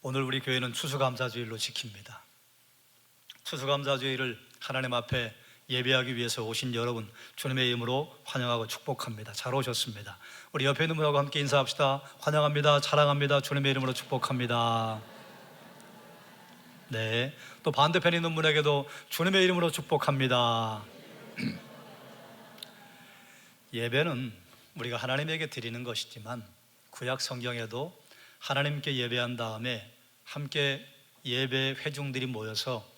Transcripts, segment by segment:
오늘 우리 교회는 추수감사주일로 지킵니다. 추수감사주일을 하나님 앞에 예배하기 위해서 오신 여러분, 주님의 이름으로 환영하고 축복합니다. 잘 오셨습니다. 우리 옆에 있는 분하고 함께 인사합시다. 환영합니다. 사랑합니다. 주님의 이름으로 축복합니다. 네, 또 반대편에 있는 분에게도 주님의 이름으로 축복합니다. 예배는 우리가 하나님에게 드리는 것이지만 구약 성경에도 하나님께 예배한 다음에 함께 예배 회중들이 모여서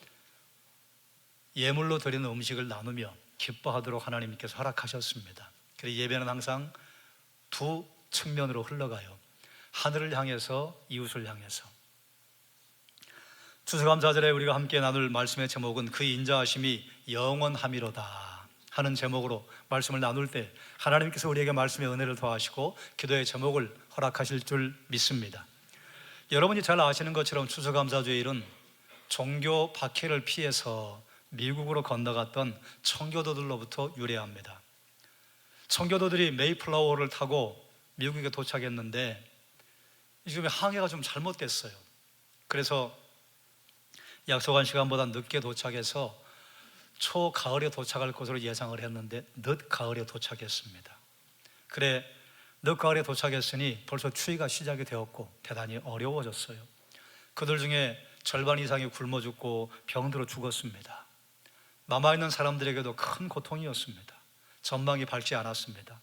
예물로 드리는 음식을 나누며 기뻐하도록 하나님께서 허락하셨습니다. 그래서 예배는 항상 두 측면으로 흘러가요. 하늘을 향해서, 이웃을 향해서. 추수감사절에 우리가 함께 나눌 말씀의 제목은 그 인자하심이 영원함이로다 하는 제목으로 말씀을 나눌 때 하나님께서 우리에게 말씀의 은혜를 더하시고 기도의 제목을 허락하실 줄 믿습니다. 여러분이 잘 아시는 것처럼 추수감사주일은 종교 박해를 피해서 미국으로 건너갔던 청교도들로부터 유래합니다. 청교도들이 메이플라워를 타고 미국에 도착했는데 지금 항해가 좀 잘못됐어요. 그래서 약속한 시간보다 늦게 도착해서 초가을에 도착할 것으로 예상을 했는데 늦가을에 도착했습니다. 그래, 늦가을에 도착했으니 벌써 추위가 시작이 되었고 대단히 어려워졌어요. 그들 중에 절반 이상이 굶어 죽고 병들어 죽었습니다. 남아있는 사람들에게도 큰 고통이었습니다. 전망이 밝지 않았습니다.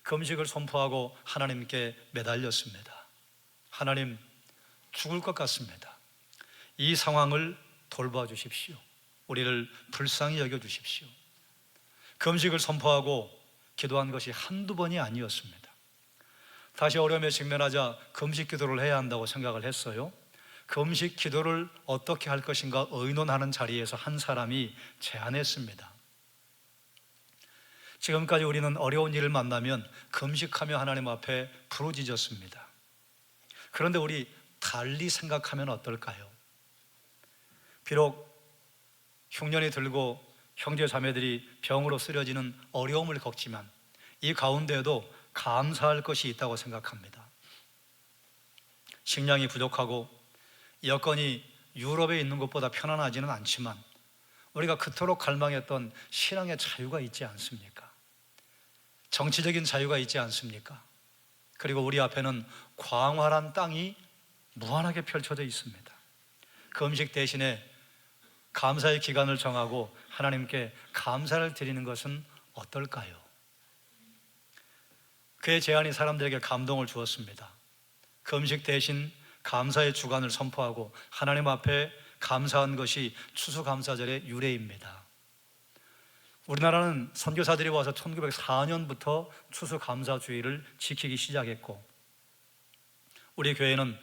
금식을 선포하고 하나님께 매달렸습니다. 하나님, 죽을 것 같습니다. 이 상황을 돌봐 주십시오. 우리를 불쌍히 여겨 주십시오. 금식을 선포하고 기도한 것이 한두 번이 아니었습니다. 다시 어려움에 직면하자 금식 기도를 해야 한다고 생각을 했어요. 금식 기도를 어떻게 할 것인가 의논하는 자리에서 한 사람이 제안했습니다. 지금까지 우리는 어려운 일을 만나면 금식하며 하나님 앞에 부르짖었습니다. 그런데 우리 달리 생각하면 어떨까요? 비록 흉년이 들고 형제 자매들이 병으로 쓰러지는 어려움을 겪지만 이 가운데에도 감사할 것이 있다고 생각합니다. 식량이 부족하고 여건이 유럽에 있는 것보다 편안하지는 않지만 우리가 그토록 갈망했던 신앙의 자유가 있지 않습니까? 정치적인 자유가 있지 않습니까? 그리고 우리 앞에는 광활한 땅이 무한하게 펼쳐져 있습니다. 그 음식 대신에 감사의 기간을 정하고 하나님께 감사를 드리는 것은 어떨까요? 그의 제안이 사람들에게 감동을 주었습니다. 그 음식 대신 감사의 주간을 선포하고 하나님 앞에 감사한 것이 추수감사절의 유래입니다. 우리나라는 선교사들이 와서 1904년부터 추수감사주의를 지키기 시작했고 우리 교회는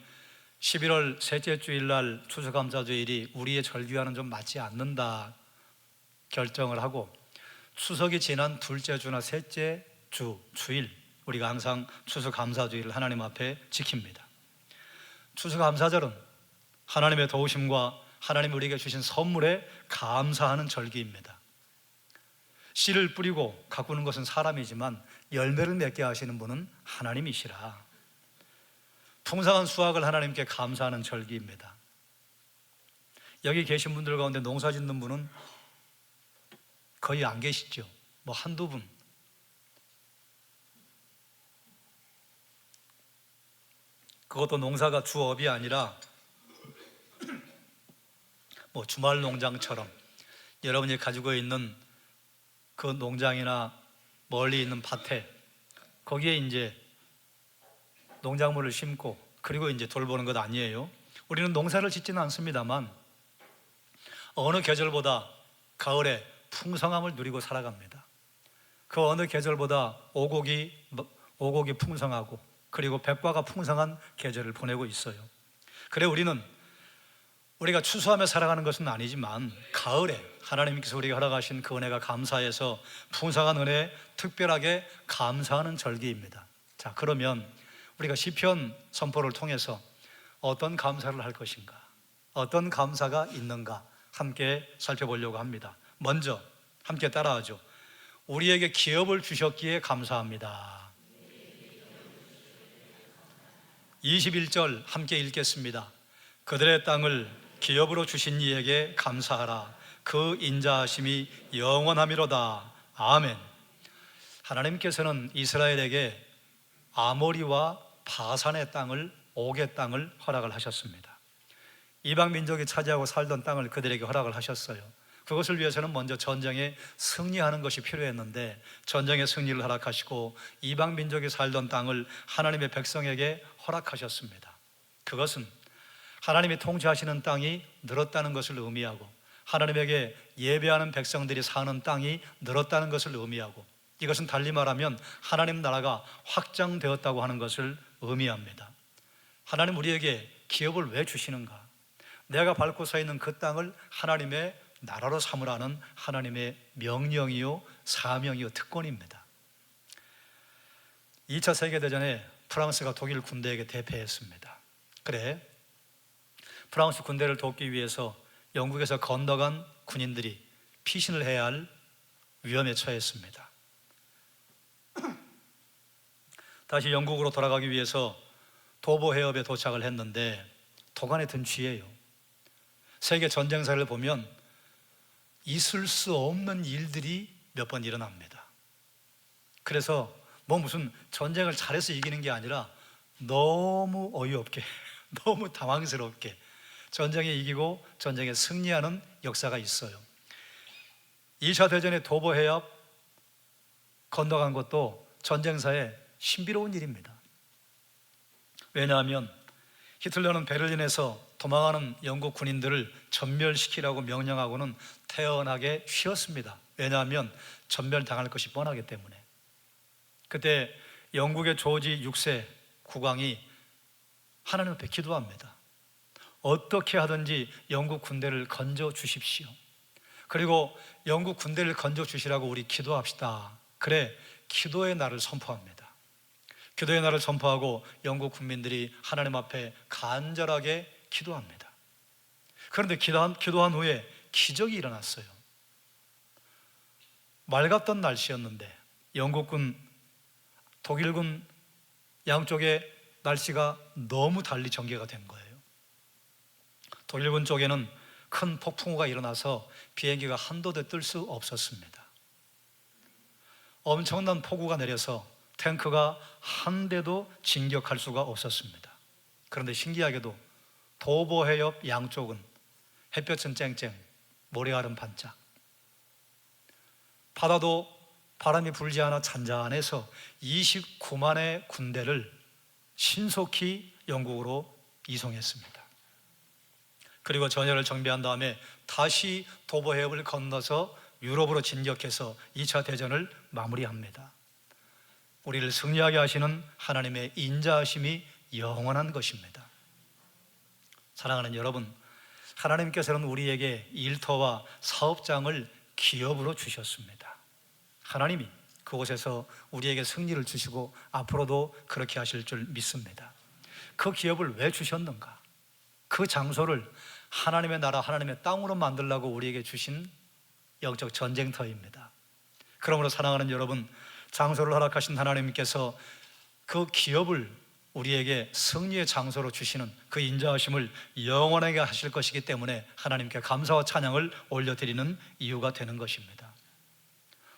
11월 셋째 주일날 추수감사주일이 우리의 절기와는 좀 맞지 않는다 결정을 하고 추석이 지난 둘째 주나 셋째 주일 우리가 항상 추수감사주일을 하나님 앞에 지킵니다. 추수감사절은 하나님의 도우심과 하나님이 우리에게 주신 선물에 감사하는 절기입니다. 씨를 뿌리고 가꾸는 것은 사람이지만 열매를 맺게 하시는 분은 하나님이시라. 풍성한 수확을 하나님께 감사하는 절기입니다. 여기 계신 분들 가운데 농사 짓는 분은 거의 안 계시죠. 뭐 한두 분. 그것도 농사가 주업이 아니라 뭐 주말 농장처럼 여러분이 가지고 있는 그 농장이나 멀리 있는 밭에 거기에 이제 농작물을 심고 그리고 이제 돌보는 것 아니에요. 우리는 농사를 짓지는 않습니다만 어느 계절보다 가을에 풍성함을 누리고 살아갑니다. 그 어느 계절보다 오곡이 풍성하고 그리고 백과가 풍성한 계절을 보내고 있어요. 그래 우리가 추수하며 살아가는 것은 아니지만 가을에 하나님께서 우리가 허락하신 그 은혜가 감사해서 풍성한 은혜에 특별하게 감사하는 절기입니다. 자, 그러면 우리가 시편 선포를 통해서 어떤 감사를 할 것인가, 어떤 감사가 있는가 함께 살펴보려고 합니다. 먼저 함께 따라하죠. 우리에게 기업을 주셨기에 감사합니다. 21절 함께 읽겠습니다. 그들의 땅을 기업으로 주신 이에게 감사하라. 그 인자하심이 영원함이로다. 아멘. 하나님께서는 이스라엘에게 아모리와 바산의 땅을, 옥의 땅을 허락을 하셨습니다. 이방 민족이 차지하고 살던 땅을 그들에게 허락을 하셨어요. 그것을 위해서는 먼저 전쟁에 승리하는 것이 필요했는데 전쟁에 승리를 허락하시고 이방 민족이 살던 땅을 하나님의 백성에게 허락하셨습니다. 그것은 하나님이 통치하시는 땅이 늘었다는 것을 의미하고 하나님에게 예배하는 백성들이 사는 땅이 늘었다는 것을 의미하고, 이것은 달리 말하면 하나님 나라가 확장되었다고 하는 것을 의미합니다. 하나님 우리에게 기업을 왜 주시는가? 내가 밟고 서 있는 그 땅을 하나님의 나라로 삼으라는 하나님의 명령이요 사명이요 특권입니다. 2차 세계대전에 프랑스가 독일 군대에게 대패했습니다. 그래, 프랑스 군대를 돕기 위해서 영국에서 건너간 군인들이 피신을 해야 할 위험에 처했습니다. 다시 영국으로 돌아가기 위해서 도보 해협에 도착을 했는데 도간에 든 쥐예요. 세계 전쟁사를 보면 있을 수 없는 일들이 몇 번 일어납니다. 그래서 무슨 전쟁을 잘해서 이기는 게 아니라 너무 어이없게 너무 당황스럽게 전쟁에 이기고 전쟁에 승리하는 역사가 있어요. 2차 대전의 도보 해협 건너간 것도 전쟁사에 신비로운 일입니다. 왜냐하면 히틀러는 베를린에서 도망하는 영국 군인들을 전멸시키라고 명령하고는 태연하게 쉬었습니다. 왜냐하면 전멸당할 것이 뻔하기 때문에. 그때 영국의 조지 6세 국왕이 하나님 앞에 기도합니다. 어떻게 하든지 영국 군대를 건져 주십시오. 그리고 영국 군대를 건져 주시라고 우리 기도합시다. 그래, 기도의 날을 선포합니다. 기도의 날을 선포하고 영국 국민들이 하나님 앞에 간절하게 기도합니다. 그런데 기도한 후에 기적이 일어났어요. 맑았던 날씨였는데 영국군, 독일군 양쪽에 날씨가 너무 달리 전개가 된 거예요. 독일군 쪽에는 큰 폭풍우가 일어나서 비행기가 한도도 뜰 수 없었습니다. 엄청난 폭우가 내려서 탱크가 한 대도 진격할 수가 없었습니다. 그런데 신기하게도 도보 해협 양쪽은 햇볕은 쨍쨍, 모래알은 반짝, 바다도 바람이 불지 않아 잔잔해서 29만의 군대를 신속히 영국으로 이송했습니다. 그리고 전열을 정비한 다음에 다시 도보 해협을 건너서 유럽으로 진격해서 2차 대전을 마무리합니다. 우리를 승리하게 하시는 하나님의 인자하심이 영원한 것입니다. 사랑하는 여러분, 하나님께서는 우리에게 일터와 사업장을 기업으로 주셨습니다. 하나님이 그곳에서 우리에게 승리를 주시고 앞으로도 그렇게 하실 줄 믿습니다. 그 기업을 왜 주셨는가? 그 장소를 하나님의 나라, 하나님의 땅으로 만들라고 우리에게 주신 영적 전쟁터입니다. 그러므로 사랑하는 여러분, 장소를 허락하신 하나님께서 그 기업을 우리에게 승리의 장소로 주시는 그 인자하심을 영원하게 하실 것이기 때문에 하나님께 감사와 찬양을 올려드리는 이유가 되는 것입니다.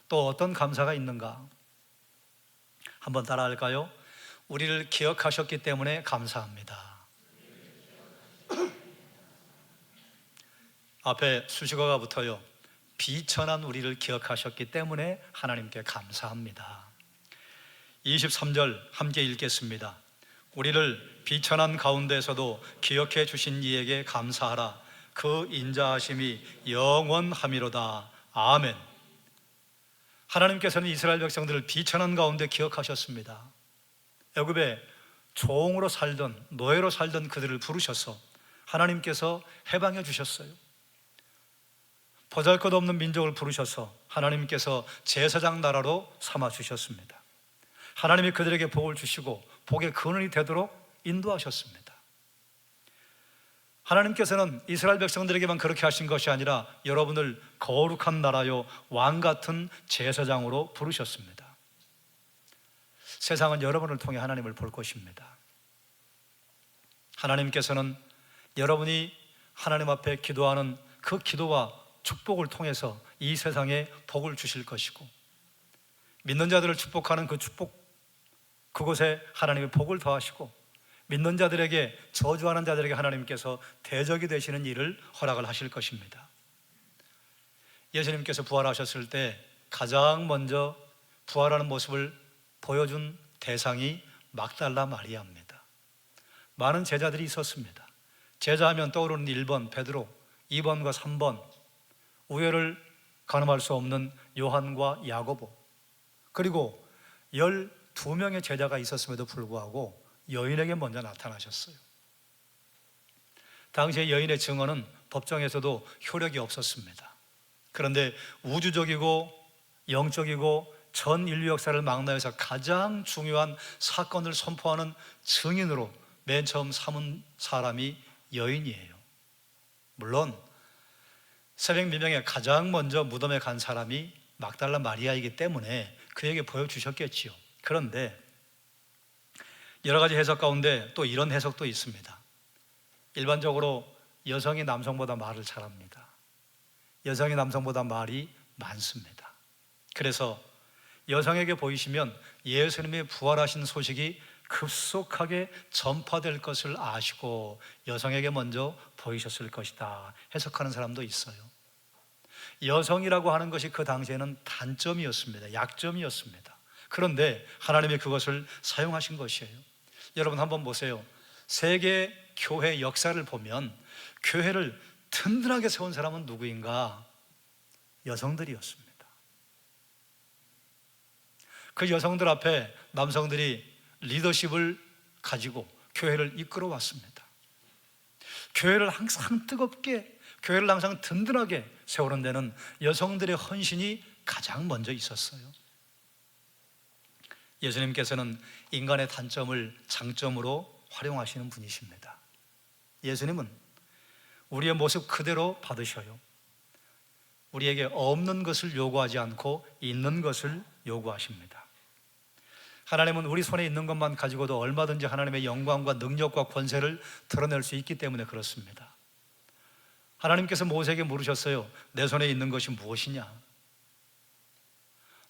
또 어떤 감사가 있는가? 한번 따라할까요? 우리를 기억하셨기 때문에 감사합니다. 앞에 수식어가 붙어요. 비천한 우리를 기억하셨기 때문에 하나님께 감사합니다. 23절 함께 읽겠습니다. 우리를 비천한 가운데서도 기억해 주신 이에게 감사하라. 그 인자하심이 영원함이로다. 아멘. 하나님께서는 이스라엘 백성들을 비천한 가운데 기억하셨습니다. 애굽에 종으로 살던, 노예로 살던 그들을 부르셔서 하나님께서 해방해 주셨어요. 보잘것없는 민족을 부르셔서 하나님께서 제사장 나라로 삼아 주셨습니다. 하나님이 그들에게 복을 주시고 복의 근원이 되도록 인도하셨습니다. 하나님께서는 이스라엘 백성들에게만 그렇게 하신 것이 아니라 여러분을 거룩한 나라요 왕 같은 제사장으로 부르셨습니다. 세상은 여러분을 통해 하나님을 볼 것입니다. 하나님께서는 여러분이 하나님 앞에 기도하는 그 기도와 축복을 통해서 이 세상에 복을 주실 것이고, 믿는 자들을 축복하는 그 축복, 그곳에 하나님의 복을 더하시고, 믿는 자들에게, 저주하는 자들에게 하나님께서 대적이 되시는 일을 허락을 하실 것입니다. 예수님께서 부활하셨을 때 가장 먼저 부활하는 모습을 보여준 대상이 막달라 마리아입니다. 많은 제자들이 있었습니다. 제자하면 떠오르는 1번 베드로, 2번과 3번, 우열을 가늠할 수 없는 요한과 야고보, 그리고 12명의 제자가 있었음에도 불구하고 여인에게 먼저 나타나셨어요. 당시의 여인의 증언은 법정에서도 효력이 없었습니다. 그런데 우주적이고 영적이고 전 인류 역사를 망라해서 가장 중요한 사건을 선포하는 증인으로 맨 처음 삼은 사람이 여인이에요. 물론 새벽 미명에 가장 먼저 무덤에 간 사람이 막달라 마리아이기 때문에 그에게 보여주셨겠지요. 그런데 여러 가지 해석 가운데 또 이런 해석도 있습니다. 일반적으로 여성이 남성보다 말을 잘합니다. 여성이 남성보다 말이 많습니다. 그래서 여성에게 보이시면 예수님이 부활하신 소식이 급속하게 전파될 것을 아시고 여성에게 먼저 보이셨을 것이다 해석하는 사람도 있어요. 여성이라고 하는 것이 그 당시에는 단점이었습니다. 약점이었습니다. 그런데 하나님이 그것을 사용하신 것이에요. 여러분 한번 보세요. 세계 교회 역사를 보면 교회를 든든하게 세운 사람은 누구인가? 여성들이었습니다. 그 여성들 앞에 남성들이 리더십을 가지고 교회를 이끌어 왔습니다. 교회를 항상 뜨겁게, 교회를 항상 든든하게 세우는 데는 여성들의 헌신이 가장 먼저 있었어요. 예수님께서는 인간의 단점을 장점으로 활용하시는 분이십니다. 예수님은 우리의 모습 그대로 받으셔요. 우리에게 없는 것을 요구하지 않고 있는 것을 요구하십니다. 하나님은 우리 손에 있는 것만 가지고도 얼마든지 하나님의 영광과 능력과 권세를 드러낼 수 있기 때문에 그렇습니다. 하나님께서 모세에게 물으셨어요. 내 손에 있는 것이 무엇이냐?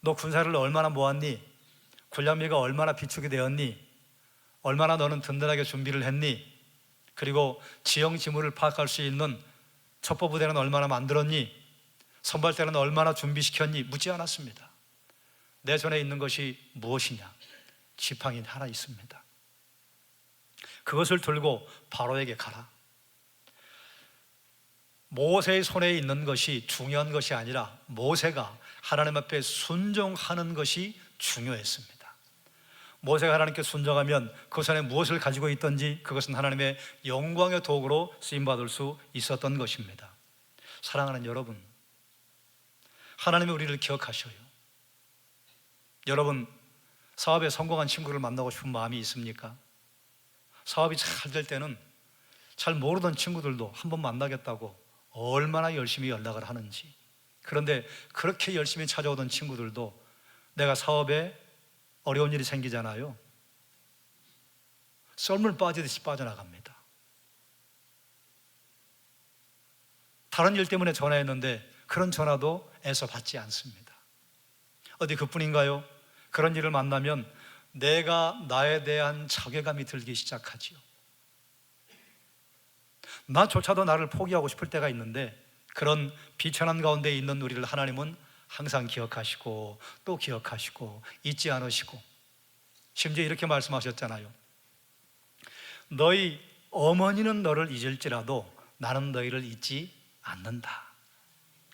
너 군사를 얼마나 모았니? 군량미가 얼마나 비축이 되었니? 얼마나 너는 든든하게 준비를 했니? 그리고 지형 지물을 파악할 수 있는 첩보부대는 얼마나 만들었니? 선발대는 얼마나 준비시켰니? 묻지 않았습니다. 내 손에 있는 것이 무엇이냐? 지팡이 하나 있습니다. 그것을 들고 바로에게 가라. 모세의 손에 있는 것이 중요한 것이 아니라 모세가 하나님 앞에 순종하는 것이 중요했습니다. 모세가 하나님께 순종하면 그 손에 무엇을 가지고 있든지 그것은 하나님의 영광의 도구로 쓰임받을 수 있었던 것입니다. 사랑하는 여러분, 하나님이 우리를 기억하셔요. 여러분, 사업에 성공한 친구를 만나고 싶은 마음이 있습니까? 사업이 잘 될 때는 잘 모르던 친구들도 한번 만나겠다고 얼마나 열심히 연락을 하는지. 그런데 그렇게 열심히 찾아오던 친구들도 내가 사업에 어려운 일이 생기잖아요. 썰물 빠지듯이 빠져나갑니다. 다른 일 때문에 전화했는데 그런 전화도 애써 받지 않습니다. 어디 그뿐인가요? 그런 일을 만나면 내가 나에 대한 자괴감이 들기 시작하지요. 나조차도 나를 포기하고 싶을 때가 있는데 그런 비천한 가운데 있는 우리를 하나님은 항상 기억하시고 또 기억하시고 잊지 않으시고, 심지어 이렇게 말씀하셨잖아요. 너희 어머니는 너를 잊을지라도 나는 너희를 잊지 않는다.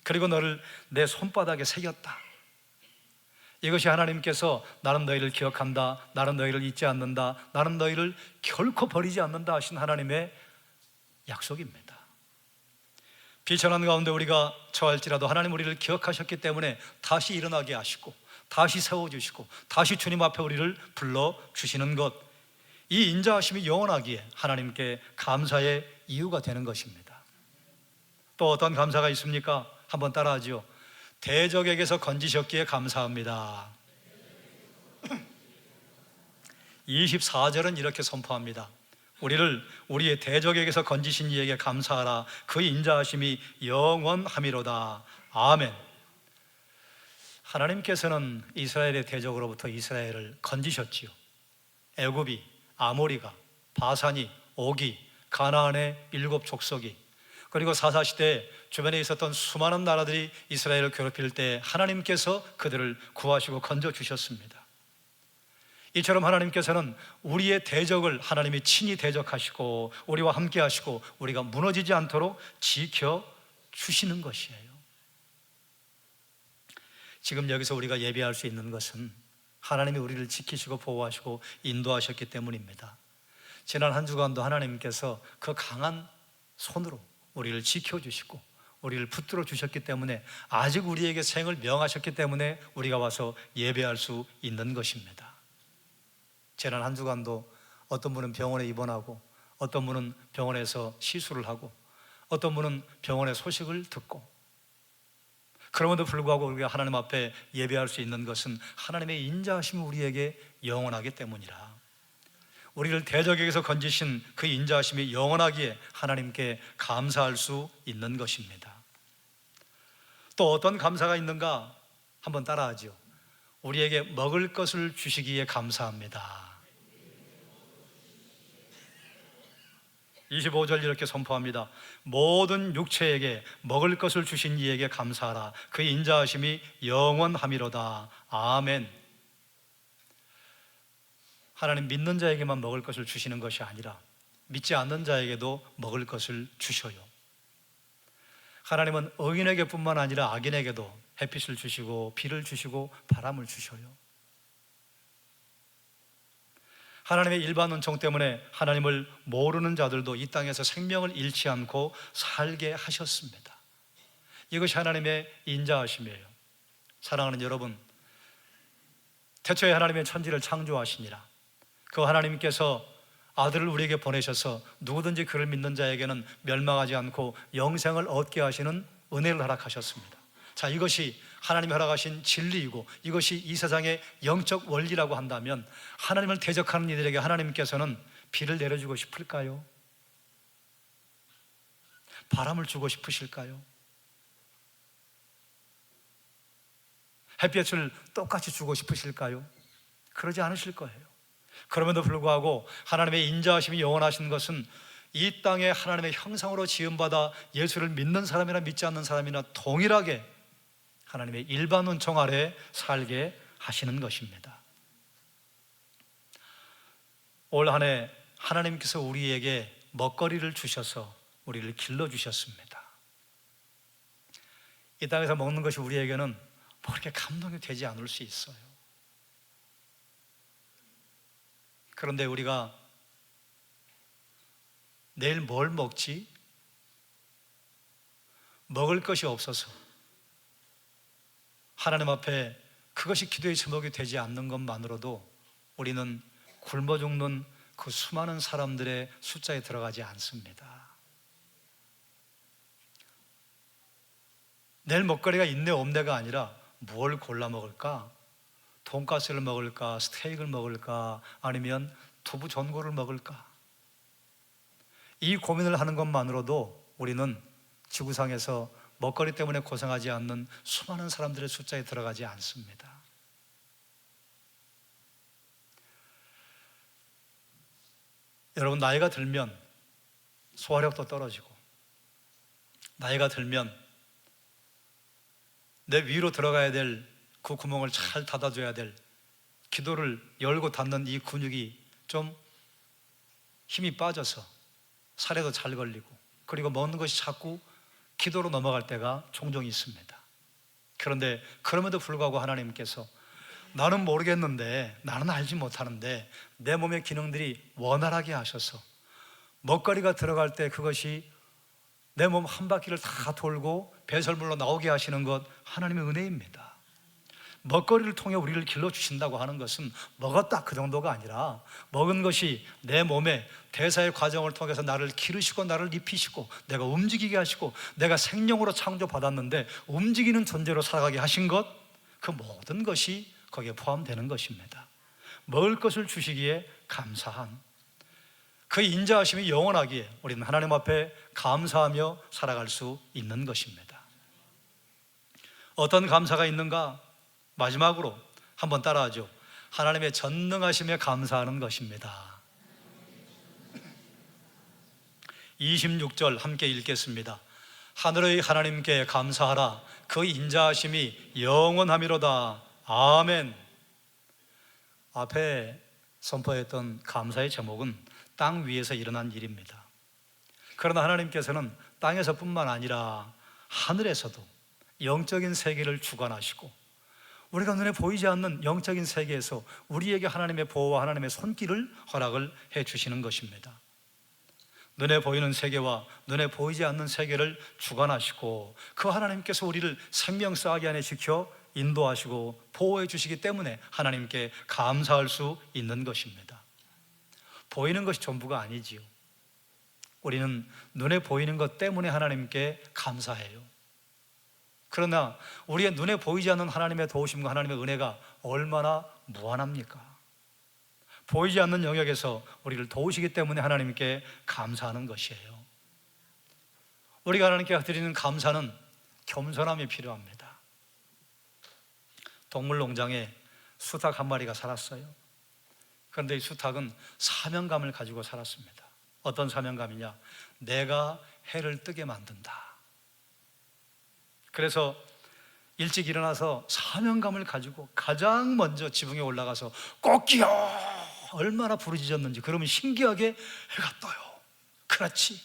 그리고 너를 내 손바닥에 새겼다. 이것이 하나님께서 나는 너희를 기억한다, 나는 너희를 잊지 않는다, 나는 너희를 결코 버리지 않는다 하신 하나님의 약속입니다. 비천한 가운데 우리가 처할지라도 하나님 우리를 기억하셨기 때문에 다시 일어나게 하시고 다시 세워주시고 다시 주님 앞에 우리를 불러주시는 것, 이 인자하심이 영원하기에 하나님께 감사의 이유가 되는 것입니다. 또 어떤 감사가 있습니까? 한번 따라하죠. 대적에게서 건지셨기에 감사합니다. 24절은 이렇게 선포합니다. 우리를 우리의 대적에게서 건지신 이에게 감사하라. 그 인자하심이 영원함이로다. 아멘. 하나님께서는 이스라엘의 대적으로부터 이스라엘을 건지셨지요. 애굽이, 아모리가, 바산이, 오기, 가나안의 7 족속이, 그리고 사사시대에 주변에 있었던 수많은 나라들이 이스라엘을 괴롭힐 때 하나님께서 그들을 구하시고 건져주셨습니다. 이처럼 하나님께서는 우리의 대적을 하나님이 친히 대적하시고 우리와 함께 하시고 우리가 무너지지 않도록 지켜주시는 것이에요. 지금 여기서 우리가 예배할 수 있는 것은 하나님이 우리를 지키시고 보호하시고 인도하셨기 때문입니다. 지난 한 주간도 하나님께서 그 강한 손으로 우리를 지켜주시고 우리를 붙들어 주셨기 때문에, 아직 우리에게 생을 명하셨기 때문에 우리가 와서 예배할 수 있는 것입니다. 지난 한 주간도 어떤 분은 병원에 입원하고, 어떤 분은 병원에서 시술을 하고, 어떤 분은 병원의 소식을 듣고, 그럼에도 불구하고 우리가 하나님 앞에 예배할 수 있는 것은 하나님의 인자하심이 우리에게 영원하기 때문이라. 우리를 대적에게서 건지신 그 인자하심이 영원하기에 하나님께 감사할 수 있는 것입니다. 또 어떤 감사가 있는가? 한번 따라하죠. 우리에게 먹을 것을 주시기에 감사합니다. 25절 이렇게 선포합니다. 모든 육체에게 먹을 것을 주신 이에게 감사하라. 그 인자하심이 영원함이로다. 아멘. 하나님 믿는 자에게만 먹을 것을 주시는 것이 아니라 믿지 않는 자에게도 먹을 것을 주셔요. 하나님은 의인에게 뿐만 아니라 악인에게도 햇빛을 주시고 비를 주시고 바람을 주셔요. 하나님의 일반 은총 때문에 하나님을 모르는 자들도 이 땅에서 생명을 잃지 않고 살게 하셨습니다. 이것이 하나님의 인자하심이에요. 사랑하는 여러분, 태초에 하나님의 천지를 창조하시니라. 그 하나님께서 아들을 우리에게 보내셔서 누구든지 그를 믿는 자에게는 멸망하지 않고 영생을 얻게 하시는 은혜를 허락하셨습니다. 자, 이것이 하나님이 허락하신 진리이고 이것이 이 세상의 영적 원리라고 한다면, 하나님을 대적하는 이들에게 하나님께서는 비를 내려주고 싶을까요? 바람을 주고 싶으실까요? 햇볕을 똑같이 주고 싶으실까요? 그러지 않으실 거예요. 그럼에도 불구하고 하나님의 인자하심이 영원하신 것은 이 땅에 하나님의 형상으로 지음받아 예수를 믿는 사람이나 믿지 않는 사람이나 동일하게 하나님의 일반 은총 아래 살게 하시는 것입니다. 올 한 해 하나님께서 우리에게 먹거리를 주셔서 우리를 길러주셨습니다. 이 땅에서 먹는 것이 우리에게는 뭐 그렇게 감동이 되지 않을 수 있어요. 그런데 우리가 내일 뭘 먹지? 먹을 것이 없어서 하나님 앞에 그것이 기도의 제목이 되지 않는 것만으로도 우리는 굶어 죽는 그 수많은 사람들의 숫자에 들어가지 않습니다. 내일 먹거리가 있네 없네가 아니라 뭘 골라 먹을까? 돈가스를 먹을까? 스테이크를 먹을까? 아니면 두부 전골을 먹을까? 이 고민을 하는 것만으로도 우리는 지구상에서 먹거리 때문에 고생하지 않는 수많은 사람들의 숫자에 들어가지 않습니다. 여러분, 나이가 들면 소화력도 떨어지고, 나이가 들면 내 위로 들어가야 될 그 구멍을 잘 닫아줘야 될, 기도를 열고 닫는 이 근육이 좀 힘이 빠져서 살에도 잘 걸리고, 그리고 먹는 것이 자꾸 기도로 넘어갈 때가 종종 있습니다. 그런데 그럼에도 불구하고 하나님께서 나는 모르겠는데, 나는 알지 못하는데 내 몸의 기능들이 원활하게 하셔서 먹거리가 들어갈 때 그것이 내 몸 한 바퀴를 다 돌고 배설물로 나오게 하시는 것, 하나님의 은혜입니다. 먹거리를 통해 우리를 길러주신다고 하는 것은 먹었다 그 정도가 아니라, 먹은 것이 내 몸에 대사의 과정을 통해서 나를 기르시고 나를 입히시고 내가 움직이게 하시고, 내가 생명으로 창조받았는데 움직이는 존재로 살아가게 하신 것, 그 모든 것이 거기에 포함되는 것입니다. 먹을 것을 주시기에 감사한, 그 인자하심이 영원하기에 우리는 하나님 앞에 감사하며 살아갈 수 있는 것입니다. 어떤 감사가 있는가? 마지막으로 한번 따라하죠. 하나님의 전능하심에 감사하는 것입니다. 26절 함께 읽겠습니다. 하늘의 하나님께 감사하라. 그 인자하심이 영원하미로다. 아멘. 앞에 선포했던 감사의 제목은 땅 위에서 일어난 일입니다. 그러나 하나님께서는 땅에서뿐만 아니라 하늘에서도 영적인 세계를 주관하시고 우리가 눈에 보이지 않는 영적인 세계에서 우리에게 하나님의 보호와 하나님의 손길을 허락을 해 주시는 것입니다. 눈에 보이는 세계와 눈에 보이지 않는 세계를 주관하시고 그 하나님께서 우리를 생명싸기 안에 지켜 인도하시고 보호해 주시기 때문에 하나님께 감사할 수 있는 것입니다. 보이는 것이 전부가 아니지요. 우리는 눈에 보이는 것 때문에 하나님께 감사해요. 그러나 우리의 눈에 보이지 않는 하나님의 도우심과 하나님의 은혜가 얼마나 무한합니까? 보이지 않는 영역에서 우리를 도우시기 때문에 하나님께 감사하는 것이에요. 우리가 하나님께 드리는 감사는 겸손함이 필요합니다. 동물농장에 수탉 한 마리가 살았어요. 그런데 이 수탉은 사명감을 가지고 살았습니다. 어떤 사명감이냐? 내가 해를 뜨게 만든다. 그래서 일찍 일어나서 사명감을 가지고 가장 먼저 지붕에 올라가서 꽃기야 얼마나 부르짖었는지. 그러면 신기하게 해가 떠요. 그렇지,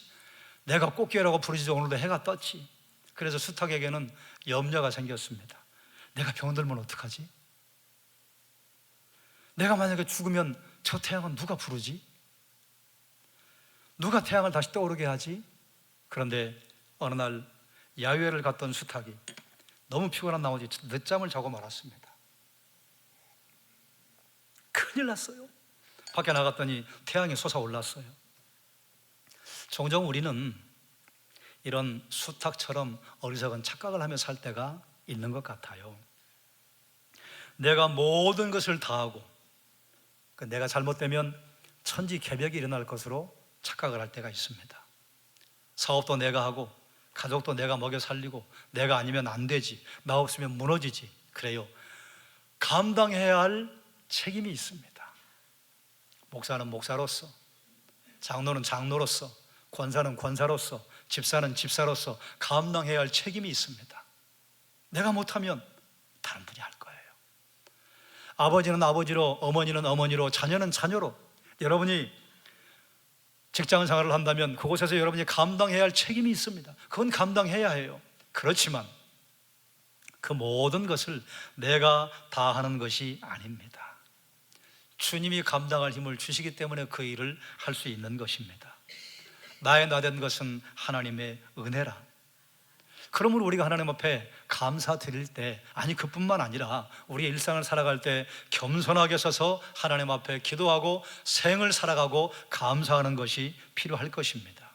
내가 꽃게라고 부르짖어 오늘도 해가 떴지. 그래서 수탉에게는 염려가 생겼습니다. 내가 병들면 어떡하지? 내가 만약에 죽으면 저 태양은 누가 부르지? 누가 태양을 다시 떠오르게 하지? 그런데 어느 날 야유회를 갔던 수탉이 너무 피곤한 나머지 늦잠을 자고 말았습니다. 큰일 났어요. 밖에 나갔더니 태양이 솟아올랐어요. 종종 우리는 이런 수탉처럼 어리석은 착각을 하며 살 때가 있는 것 같아요. 내가 모든 것을 다하고 내가 잘못되면 천지개벽이 일어날 것으로 착각을 할 때가 있습니다. 사업도 내가 하고 가족도 내가 먹여 살리고 내가 아니면 안 되지, 나 없으면 무너지지. 그래요. 감당해야 할 책임이 있습니다. 목사는 목사로서, 장로는 장로로서, 권사는 권사로서, 집사는 집사로서 감당해야 할 책임이 있습니다. 내가 못하면 다른 분이 할 거예요. 아버지는 아버지로, 어머니는 어머니로, 자녀는 자녀로. 여러분이 직장 생활을 한다면 그곳에서 여러분이 감당해야 할 책임이 있습니다. 그건 감당해야 해요. 그렇지만 그 모든 것을 내가 다 하는 것이 아닙니다. 주님이 감당할 힘을 주시기 때문에 그 일을 할 수 있는 것입니다. 나의 나된 것은 하나님의 은혜라. 그러므로 우리가 하나님 앞에 감사드릴 때, 아니 그뿐만 아니라 우리의 일상을 살아갈 때 겸손하게 서서 하나님 앞에 기도하고 생을 살아가고 감사하는 것이 필요할 것입니다.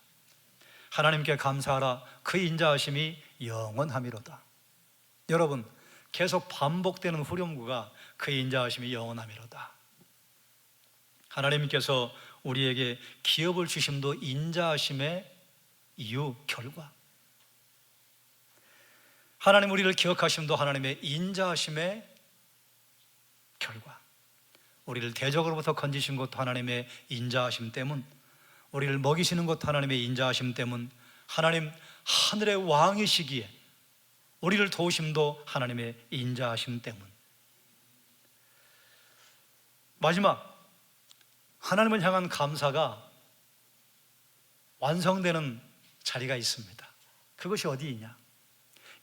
하나님께 감사하라. 그 인자하심이 영원하미로다. 여러분, 계속 반복되는 후렴구가 그 인자하심이 영원하미로다. 하나님께서 우리에게 기업을 주심도 인자하심의 이유, 결과. 하나님 우리를 기억하심도 하나님의 인자하심의 결과. 우리를 대적으로부터 건지신 것도 하나님의 인자하심 때문, 우리를 먹이시는 것도 하나님의 인자하심 때문, 하나님 하늘의 왕이시기에 우리를 도우심도 하나님의 인자하심 때문. 마지막, 하나님을 향한 감사가 완성되는 자리가 있습니다. 그것이 어디이냐?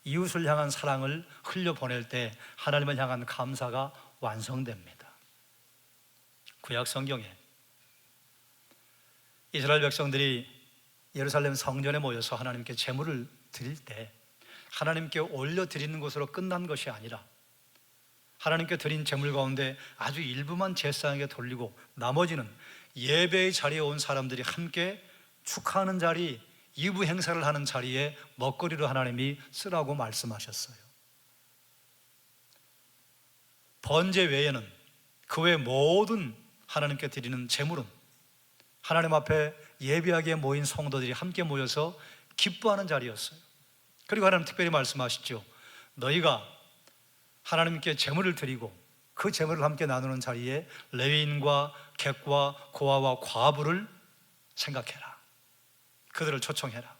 이웃을 향한 사랑을 흘려보낼 때 하나님을 향한 감사가 완성됩니다. 구약 성경에 이스라엘 백성들이 예루살렘 성전에 모여서 하나님께 제물을 드릴 때 하나님께 올려드리는 것으로 끝난 것이 아니라 하나님께 드린 제물 가운데 아주 일부만 제사장에게 돌리고 나머지는 예배의 자리에 온 사람들이 함께 축하하는 자리, 이부 행사를 하는 자리에 먹거리로 하나님이 쓰라고 말씀하셨어요. 번제 외에는 그 외 모든 하나님께 드리는 제물은 하나님 앞에 예배하기에 모인 성도들이 함께 모여서 기뻐하는 자리였어요. 그리고 하나님 특별히 말씀하시죠. 너희가 하나님께 제물을 드리고 그 제물을 함께 나누는 자리에 레위인과 객과 고아와 과부를 생각해라. 그들을 초청해라.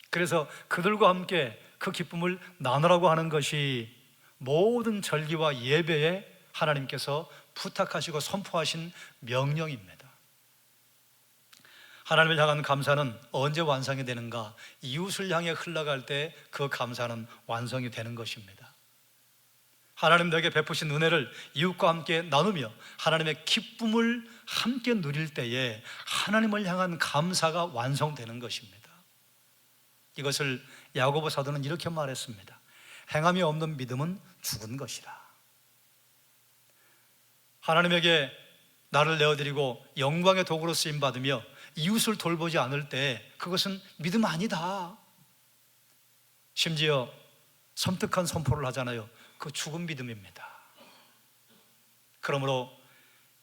그래서 그들과 함께 그 기쁨을 나누라고 하는 것이 모든 절기와 예배에 하나님께서 부탁하시고 선포하신 명령입니다. 하나님을 향한 감사는 언제 완성이 되는가? 이웃을 향해 흘러갈 때 그 감사는 완성이 되는 것입니다. 하나님 너에게 베푸신 은혜를 이웃과 함께 나누며 하나님의 기쁨을 함께 누릴 때에 하나님을 향한 감사가 완성되는 것입니다. 이것을 야고보 사도는 이렇게 말했습니다. 행함이 없는 믿음은 죽은 것이라. 하나님에게 나를 내어드리고 영광의 도구로 쓰임받으며 이웃을 돌보지 않을 때 그것은 믿음 아니다. 심지어 섬뜩한 선포를 하잖아요. 그 죽은 믿음입니다. 그러므로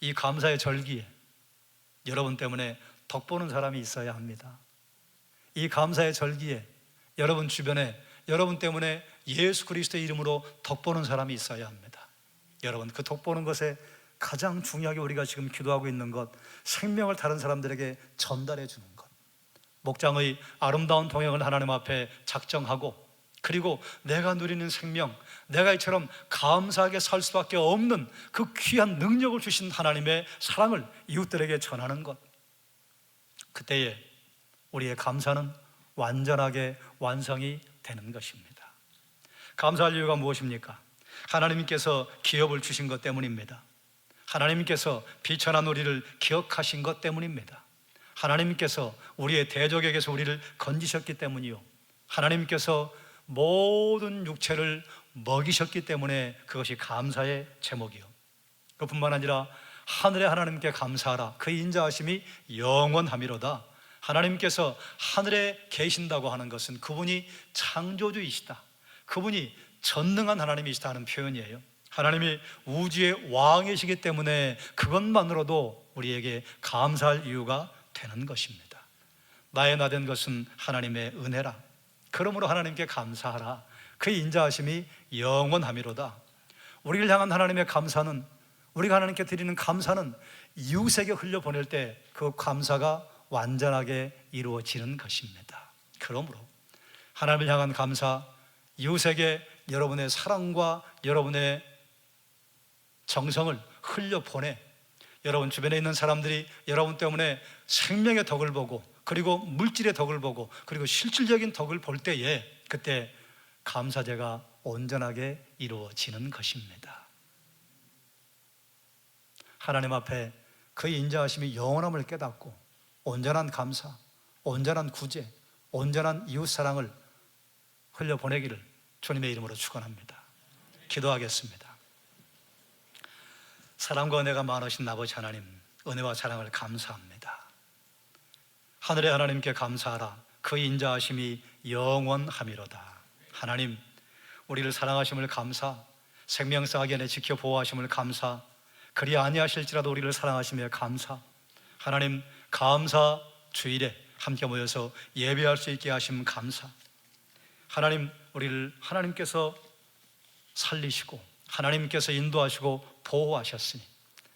이 감사의 절기에 여러분 때문에 덕보는 사람이 있어야 합니다. 이 감사의 절기에 여러분 주변에 여러분 때문에 예수 그리스도의 이름으로 덕보는 사람이 있어야 합니다. 여러분, 그 덕보는 것에 가장 중요하게 우리가 지금 기도하고 있는 것, 생명을 다른 사람들에게 전달해 주는 것, 목장의 아름다운 동행을 하나님 앞에 작정하고, 그리고 내가 누리는 생명, 내가 이처럼 감사하게 살 수밖에 없는 그 귀한 능력을 주신 하나님의 사랑을 이웃들에게 전하는 것, 그때에 우리의 감사는 완전하게 완성이 되는 것입니다. 감사할 이유가 무엇입니까? 하나님께서 기업을 주신 것 때문입니다. 하나님께서 비천한 우리를 기억하신 것 때문입니다. 하나님께서 우리의 대적에게서 우리를 건지셨기 때문이요, 하나님께서 모든 육체를 먹이셨기 때문에 그것이 감사의 제목이요, 그뿐만 아니라 하늘의 하나님께 감사하라. 그 인자하심이 영원함이로다. 하나님께서 하늘에 계신다고 하는 것은 그분이 창조주이시다, 그분이 전능한 하나님이시다 하는 표현이에요. 하나님이 우주의 왕이시기 때문에 그것만으로도 우리에게 감사할 이유가 되는 것입니다. 나의 나된 것은 하나님의 은혜라. 그러므로 하나님께 감사하라. 그 인자하심이 영원함이로다. 우리를 향한 하나님의 감사는, 우리가 하나님께 드리는 감사는 이웃에게 흘려보낼 때 그 감사가 완전하게 이루어지는 것입니다. 그러므로 하나님을 향한 감사, 이웃에게 여러분의 사랑과 여러분의 정성을 흘려보내 여러분 주변에 있는 사람들이 여러분 때문에 생명의 덕을 보고, 그리고 물질의 덕을 보고, 그리고 실질적인 덕을 볼 때에 그때 감사제가 온전하게 이루어지는 것입니다. 하나님 앞에 그 인자하심이 영원함을 깨닫고 온전한 감사, 온전한 구제, 온전한 이웃사랑을 흘려보내기를 주님의 이름으로 축원합니다. 기도하겠습니다. 사랑과 은혜가 많으신 아버지 하나님, 은혜와 사랑을 감사합니다. 하늘의 하나님께 감사하라. 그 인자하심이 영원함이로다. 하나님, 우리를 사랑하심을 감사, 생명사하게 내 지켜 보호하심을 감사, 그리 아니하실지라도 우리를 사랑하시며 감사. 하나님, 감사 주일에 함께 모여서 예배할 수 있게 하심 감사. 하나님, 우리를 하나님께서 살리시고 하나님께서 인도하시고 보호하셨으니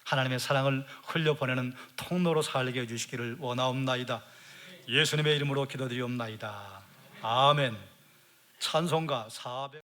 하나님의 사랑을 흘려보내는 통로로 살게 해주시기를 원하옵나이다. 예수님의 이름으로 기도드리옵나이다. 아멘. 찬송가 400